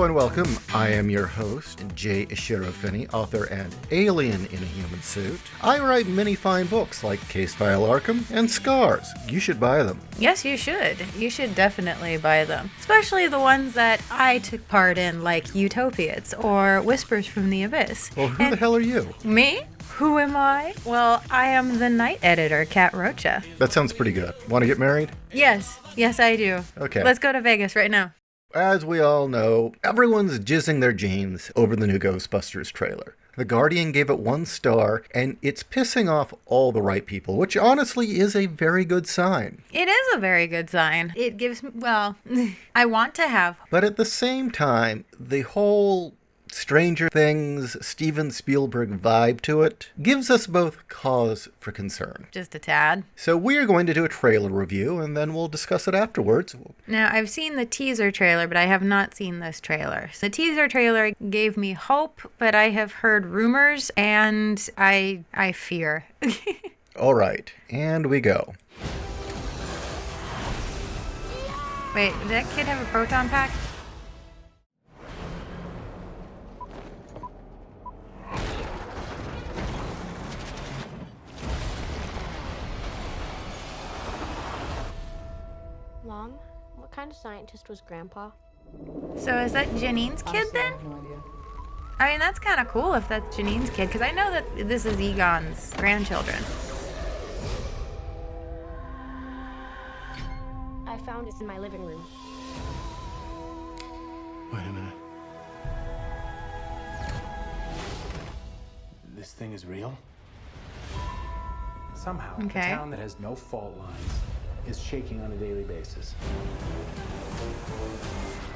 and welcome. I am your host, Jay Ishiro-Finney, author and alien in a human suit. I write many fine books like CASEFILE ARKHAM and Scars. You should buy them. Yes, you should. You should definitely buy them. Especially the ones that I took part in, like UTOPIATES or Whispers from the Abyss. Well, who the hell are you? Me? Who am I? Well, I am the night editor, Kat Rocha. That sounds pretty good. Want to get married? Yes, I do. Okay. Let's go to Vegas right now. As we all know, everyone's jizzing their jeans over the new Ghostbusters trailer. The Guardian gave it 1 star, and it's pissing off all the right people, which honestly is a very good sign. It is a very good sign. It gives me, well, I want to have. But at the same time, the whole Stranger Things, Steven Spielberg vibe to it gives us both cause for concern. Just a tad. So we are going to do a trailer review, and then we'll discuss it afterwards. Now, I've seen the teaser trailer, but I have not seen this trailer. The teaser trailer gave me hope, but I have heard rumors, and I fear. All right, and we go. Wait, did that kid have a proton pack? Mom, what kind of scientist was Grandpa? So is that Janine's kid then? I mean, that's kind of cool if that's Janine's kid, because I know that this is Egon's grandchildren. I found it in my living room. Wait a minute. This thing is real? Somehow, Okay. a town that has no fault lines is shaking on a daily basis.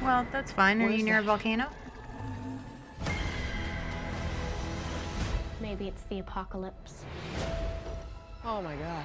Well, that's fine. Are What you is near a that? volcano? Maybe it's the apocalypse. Oh my god.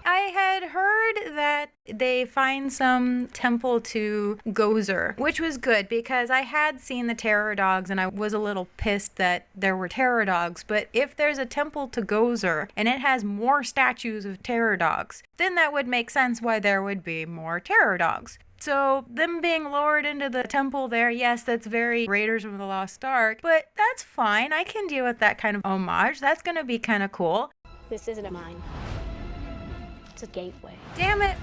I had heard that they find some temple to Gozer, which was good because I had seen the terror dogs and I was a little pissed that there were terror dogs. But if there's a temple to Gozer and it has more statues of terror dogs, then that would make sense why there would be more terror dogs. So them being lowered into the temple there, yes, that's very Raiders of the Lost Ark, but that's fine. I can deal with that kind of homage. That's going to be kind of cool. This isn't a mine. It's a gateway. Damn it.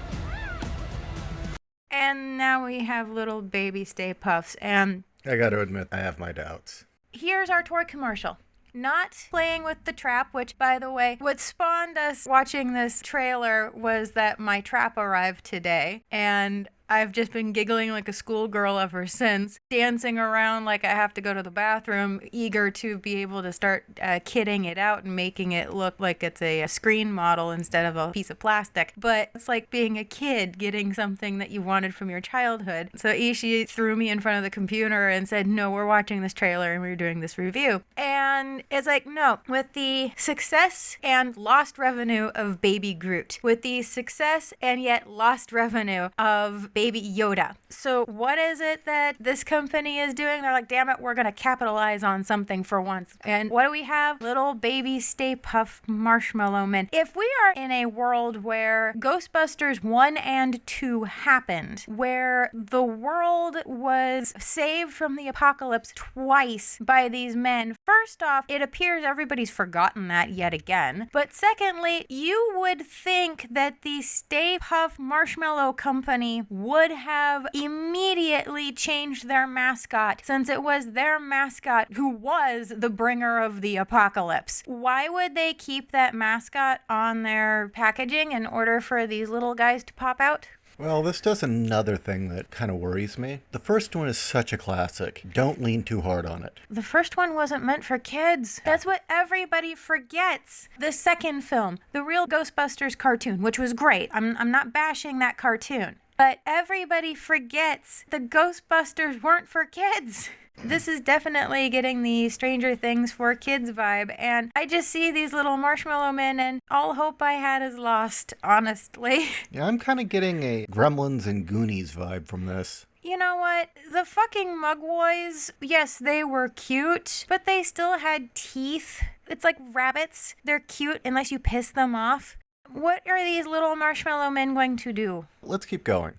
And now we have little baby Stay Puffs. And I gotta admit, I have my doubts. here's our toy commercial. Not playing with the trap, which, by the way, what spawned us watching this trailer was that my trap arrived today. And I've just been giggling like a schoolgirl ever since, dancing around like I have to go to the bathroom, eager to be able to start kitting it out and making it look like it's a screen model instead of a piece of plastic. But it's like being a kid getting something that you wanted from your childhood. So Ishi threw me in front of the computer and said, no, we're watching this trailer and we're doing this review. And it's like, no, with the success and lost revenue of Baby Groot, with the success and yet lost revenue of Baby Yoda. So what is it that this company is doing? They're like, damn it, we're going to capitalize on something for once. And what do we have? Little baby Stay Puft Marshmallow Men. If we are in a world where Ghostbusters 1 and 2 happened, where the world was saved from the apocalypse twice by these men, first off, it appears everybody's forgotten that yet again. But secondly, you would think that the Stay Puft Marshmallow Company would have immediately changed their mascot, since it was their mascot who was the bringer of the apocalypse. Why would they keep that mascot on their packaging in order for these little guys to pop out? Well, this does another thing that kind of worries me. The first one is such a classic. Don't lean too hard on it. The first one wasn't meant for kids. That's what everybody forgets. The second film, the real Ghostbusters cartoon, which was great. I'm not bashing that cartoon. But everybody forgets the Ghostbusters weren't for kids. This is definitely getting the Stranger Things for kids vibe, and I just see these little marshmallow men, and all hope I had is lost, honestly. Yeah, I'm kind of getting a Gremlins and Goonies vibe from this. You know what? The fucking Mugwais, yes, they were cute, but they still had teeth. It's like rabbits. They're cute unless you piss them off. What are these little marshmallow men going to do? Let's keep going.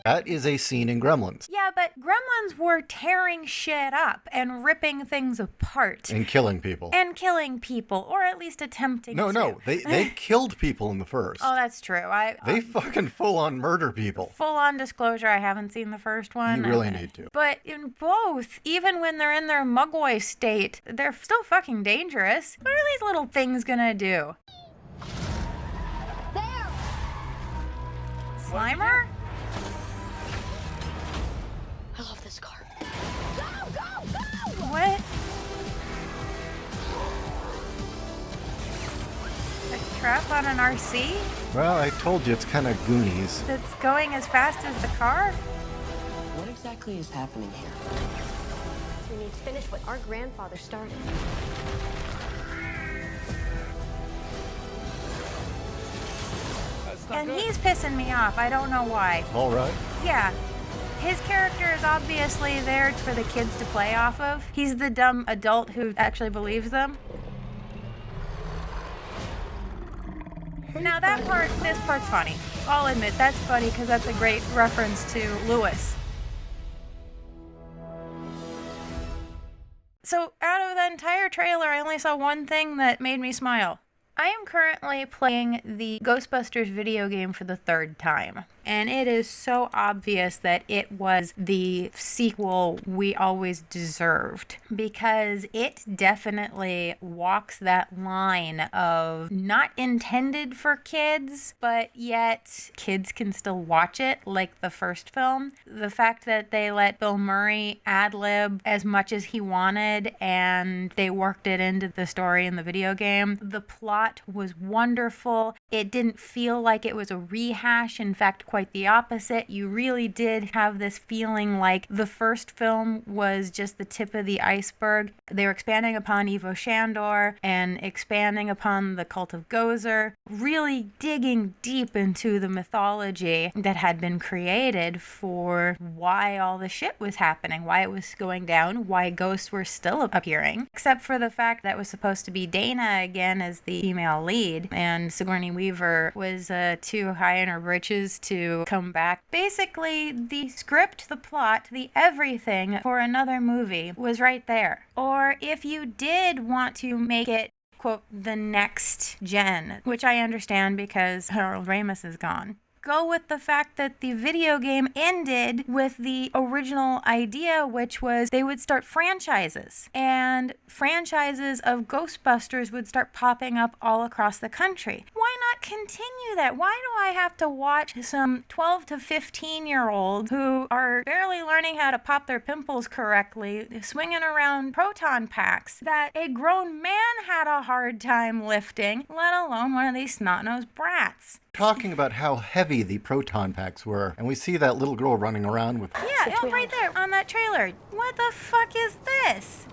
That is a scene in Gremlins. Yeah, but Gremlins were tearing shit up and ripping things apart. And killing people. And killing people, or at least attempting to. No, they killed people in the first. Oh, that's true. They fucking full-on murder people. Full-on disclosure, I haven't seen the first one. You really need to. But in both, even when they're in their mugwai state, they're still fucking dangerous. What are these little things gonna do? There! Slimer? I love this car. Go, go, go! What? A trap on an RC? Well, I told you it's kind of Goonies. That's going as fast as the car? What exactly is happening here? We need to finish what our grandfather started. And he's pissing me off. I don't know why. All right. Yeah. His character is obviously there for the kids to play off of. He's the dumb adult who actually believes them. Now this part's funny. I'll admit that's funny because that's a great reference to Lewis. So out of the entire trailer, I only saw one thing that made me smile. I am currently playing the Ghostbusters video game for the third time, and it is so obvious that it was the sequel we always deserved, because it definitely walks that line of not intended for kids, but yet kids can still watch it like the first film. The fact that they let Bill Murray ad-lib as much as he wanted, and they worked it into the story in the video game. The plot was wonderful. It didn't feel like it was a rehash. In fact, quite the opposite. You really did have this feeling like the first film was just the tip of the iceberg. They were expanding upon Ivo Shandor and expanding upon the cult of Gozer, really digging deep into the mythology that had been created for why all the shit was happening, why it was going down, why ghosts were still appearing, except for the fact that it was supposed to be Dana again as the female lead, and Sigourney Weaver was too high in her britches to come back. Basically, the script, the plot, the everything for another movie was right there. Or if you did want to make it, quote, the next gen, which I understand because Harold Ramis is gone, go with the fact that the video game ended with the original idea, which was they would start franchises. And franchises of Ghostbusters would start popping up all across the country. Why not continue that? Why do I have to watch some 12 to 15-year-olds who are barely learning how to pop their pimples correctly, swinging around proton packs that a grown man had a hard time lifting, let alone one of these snot-nosed brats? Talking about how heavy the proton packs were, and we see that little girl running around with... Yeah, oh, right there on that trailer. What the fuck is this?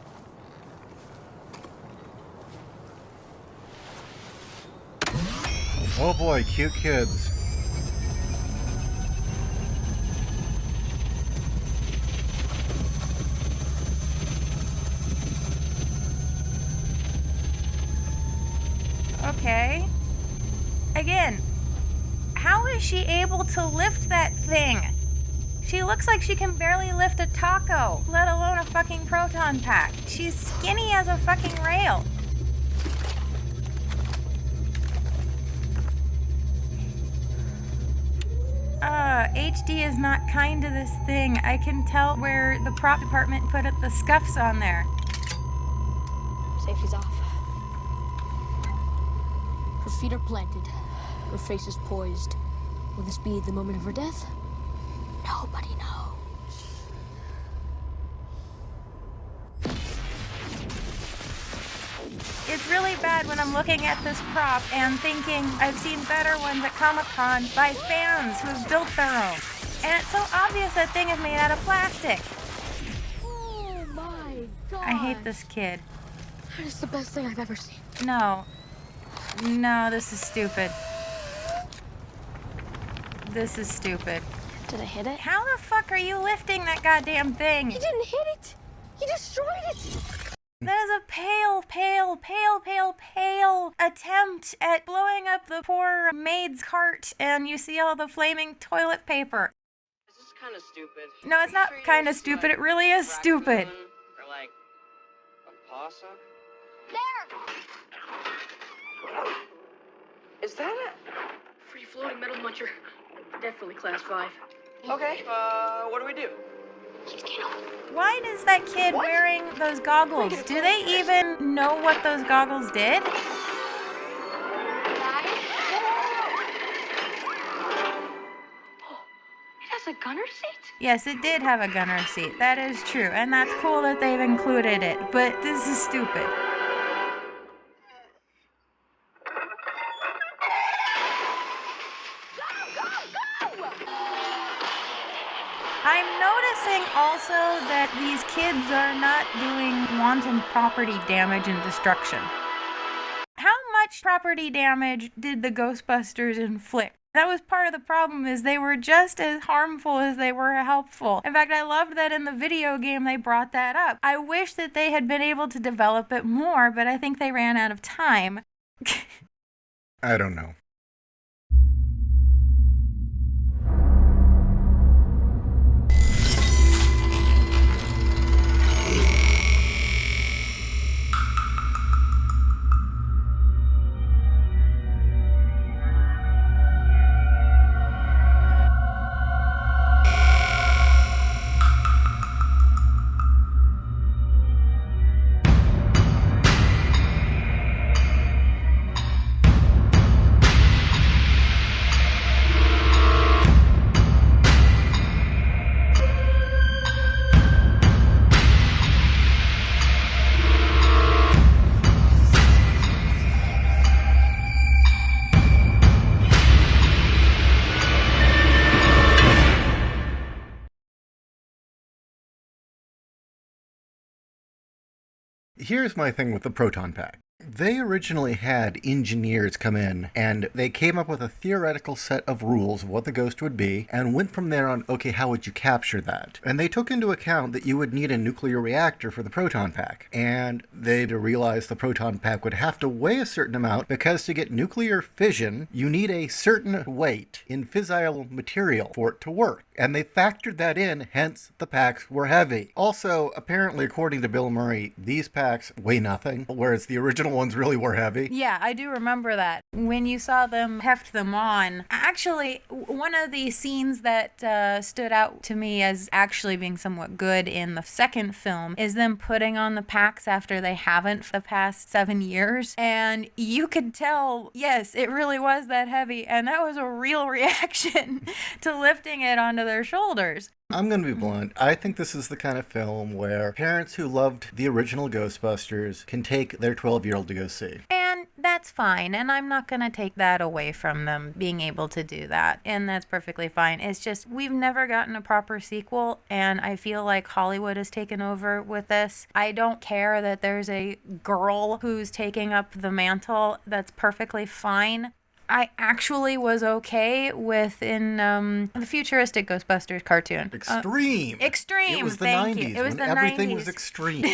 Oh boy, cute kids. Okay. Again, how is she able to lift that thing? She looks like she can barely lift a taco, let alone a fucking proton pack. She's skinny as a fucking rail. HD is not kind to this thing. I can tell where the prop department put the scuffs on there. Safety's off. Her feet are planted. Her face is poised. Will this be the moment of her death? Nobody knows. It's really bad when I'm looking at this prop and thinking I've seen better ones at Comic-Con by fans who've built their own. And it's so obvious that thing is made out of plastic. Oh my god. I hate this kid. That is the best thing I've ever seen. No. No, this is stupid. This is stupid. Did I hit it? How the fuck are you lifting that goddamn thing? He didn't hit it! He destroyed it! That is a pale attempt at blowing up the poor maid's cart, and you see all the flaming toilet paper. Is this kind of stupid. No, it's not kind of stupid. It really is stupid. Or like a possum. There! Is that a Free floating metal muncher. Definitely class 5. Okay, what do we do? Let's get him. Why is that kid wearing those goggles? Do they even know what those goggles did? It has a gunner seat? Yes, it did have a gunner seat. That is true. And that's cool that they've included it. But this is stupid. I'm noticing also that these kids are not doing wanton property damage and destruction. How much property damage did the Ghostbusters inflict? That was part of the problem, is they were just as harmful as they were helpful. In fact, I loved that in the video game they brought that up. I wish that they had been able to develop it more, but I think they ran out of time. I don't know. Here's my thing with the proton pack. They originally had engineers come in and they came up with a theoretical set of rules of what the ghost would be and went from there on, okay, how would you capture that? And they took into account that you would need a nuclear reactor for the proton pack. And they'd realized the proton pack would have to weigh a certain amount because to get nuclear fission, you need a certain weight in fissile material for it to work. And they factored that in, hence the packs were heavy. Also, apparently, according to Bill Murray, these packs weigh nothing, whereas the original ones really were heavy. Yeah, I do remember that. When you saw them heft them on, actually, one of the scenes that stood out to me as actually being somewhat good in the second film is them putting on the packs after they haven't for the past 7 years. And you could tell, yes, it really was that heavy. And that was a real reaction to lifting it onto their shoulders. I'm going to be blunt. I think this is the kind of film where parents who loved the original Ghostbusters can take their 12-year-old to go see. And that's fine. And I'm not going to take that away from them being able to do that. And that's perfectly fine. It's just we've never gotten a proper sequel. And I feel like Hollywood has taken over with this. I don't care that there's a girl who's taking up the mantle. That's perfectly fine. I actually was okay with in the futuristic Ghostbusters cartoon. Extreme. Extreme. It was the Thank 90s. You. It was when the everything 90s. was extreme.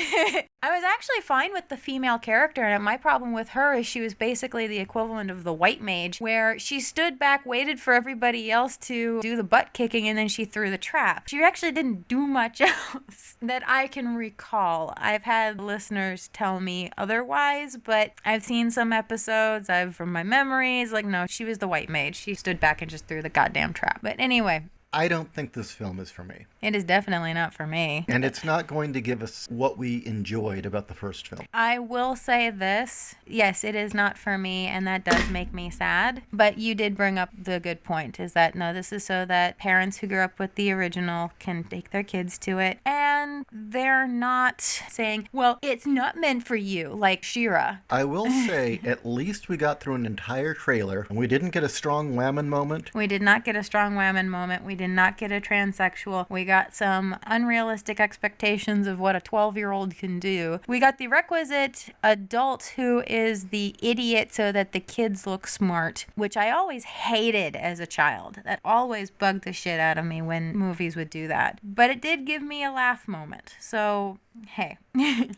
I was actually fine with the female character, and my problem with her is she was basically the equivalent of the white mage, where she stood back, waited for everybody else to do the butt kicking, and then she threw the trap. She actually didn't do much else that I can recall. I've had listeners tell me otherwise, but I've seen some episodes. From my memories, like, no, she was the white mage. She stood back and just threw the goddamn trap. But anyway, I don't think this film is for me. it is definitely not for me. And it's not going to give us what we enjoyed about the first film. I will say this. Yes, it is not for me, and that does make me sad. But you did bring up the good point, is that, no, this is so that parents who grew up with the original can take their kids to it. And they're not saying, well, it's not meant for you, like She-Ra. I will say, at least we got through an entire trailer, and we didn't get a strong whammon moment. We did not get a strong whammon moment. We did not get a transsexual. We got some unrealistic expectations of what a 12-year-old can do. We got the requisite adult who is the idiot so that the kids look smart, which I always hated as a child. That always bugged the shit out of me when movies would do that. But it did give me a laugh moment. So Hey.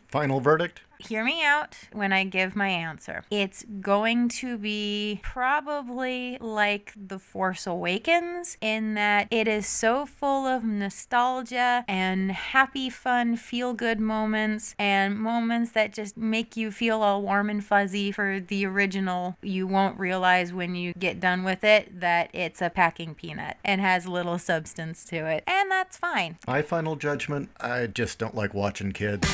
Final verdict? Hear me out when I give my answer. It's going to be probably like The Force Awakens in that it is so full of nostalgia and happy, fun, feel-good moments and moments that just make you feel all warm and fuzzy for the original. You won't realize when you get done with it that it's a packing peanut and has little substance to it. And that's fine. My final judgment, I just don't like watching kids.